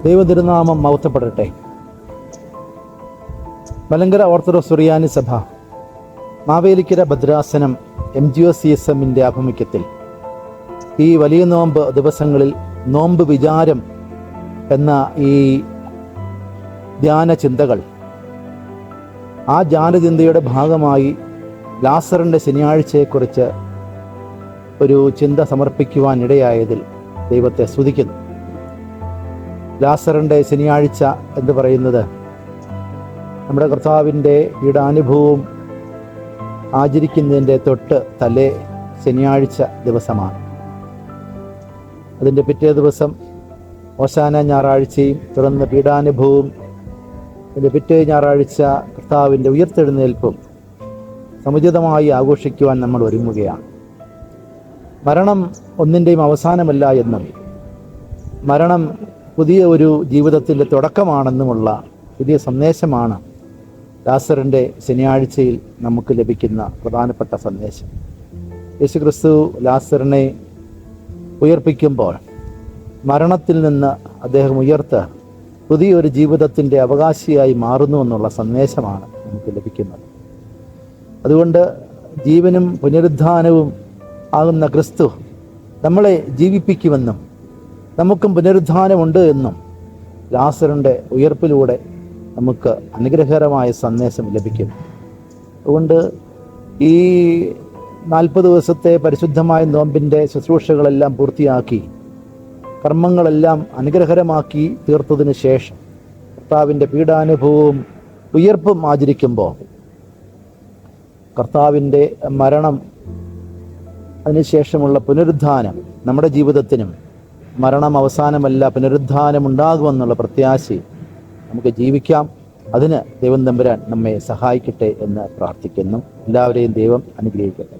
ദൈവതിരുനാമം മഹത്വപ്പെടട്ടെ. Malankara orthodox സുറിയാനി സഭ മാവേലിക്കര ഭദ്രാസനം MGOCSMൻ്റെ ആഭിമുഖ്യത്തിൽ ഈ വലിയ നോമ്പ് ദിവസങ്ങളിൽ നോമ്പ് വിചാരം എന്ന ഈ ധ്യാന ചിന്തകൾ, ആ ധ്യാനചിന്തയുടെ ഭാഗമായി ലാസറിൻ്റെ ശനിയാഴ്ചയെക്കുറിച്ച് ഒരു ചിന്ത സമർപ്പിക്കുവാൻ ഇടയായതിൽ ദൈവത്തെ സ്തുതിക്കുന്നു. ലാസറിൻ്റെ ശനിയാഴ്ച എന്ന് പറയുന്നത് നമ്മുടെ കർത്താവിൻ്റെ പീഡാനുഭവവും ആചരിക്കുന്നതിൻ്റെ തൊട്ട് തലേ ശനിയാഴ്ച ദിവസമാണ്. അതിൻ്റെ പിറ്റേ ദിവസം ഓശാന ഞായറാഴ്ചയും തുടർന്ന് പീഡാനുഭവവും, അതിൻ്റെ പിറ്റേ ഞായറാഴ്ച കർത്താവിൻ്റെ ഉയർത്തെഴുന്നേൽപ്പും സമുചിതമായി ആഘോഷിക്കുവാൻ നമ്മൾ ഒരുങ്ങുകയാണ്. മരണം ഒന്നിൻ്റെയും അവസാനമല്ല എന്നും മരണം പുതിയ ഒരു ജീവിതത്തിൻ്റെ തുടക്കമാണെന്നുമുള്ള പുതിയ സന്ദേശമാണ് ലാസറിൻ്റെ ശനിയാഴ്ചയിൽ നമുക്ക് ലഭിക്കുന്ന പ്രധാനപ്പെട്ട സന്ദേശം. യേശുക്രിസ്തു ലാസറിനെ ഉയർപ്പിക്കുമ്പോൾ മരണത്തിൽ നിന്ന് അദ്ദേഹം ഉയർത്ത് പുതിയൊരു ജീവിതത്തിൻ്റെ അവകാശിയായി മാറുന്നു എന്നുള്ള സന്ദേശമാണ് നമുക്ക് ലഭിക്കുന്നത്. അതുകൊണ്ട് ജീവനും പുനരുദ്ധാനവും ആകുന്ന ക്രിസ്തു നമ്മളെ ജീവിപ്പിക്കുമെന്നും നമുക്കും പുനരുദ്ധാനമുണ്ട് എന്നും ലാസറിൻ്റെ ഉയർപ്പിലൂടെ നമുക്ക് അനുഗ്രഹകരമായ സന്ദേശം ലഭിക്കുന്നു. അതുകൊണ്ട് ഈ 40 ദിവസത്തെ പരിശുദ്ധമായ നോമ്പിൻ്റെ ശുശ്രൂഷകളെല്ലാം പൂർത്തിയാക്കി കർമ്മങ്ങളെല്ലാം അനുഗ്രഹകരമാക്കി തീർത്തതിന് ശേഷം കർത്താവിൻ്റെ പീഡാനുഭവവും ഉയർപ്പും ആചരിക്കുമ്പോൾ കർത്താവിൻ്റെ മരണം, അതിനുശേഷമുള്ള പുനരുദ്ധാനം നമ്മുടെ ജീവിതത്തിനും മരണം അവസാനമല്ല, പുനരുദ്ധാനം ഉണ്ടാകുമെന്നുള്ള പ്രത്യാശയിൽ നമുക്ക് ജീവിക്കാം. അതിന് ദൈവം തമ്പുരാൻ നമ്മെ സഹായിക്കട്ടെ എന്ന് പ്രാർത്ഥിക്കുന്നു. എല്ലാവരെയും ദൈവം അനുഗ്രഹിക്കട്ടെ.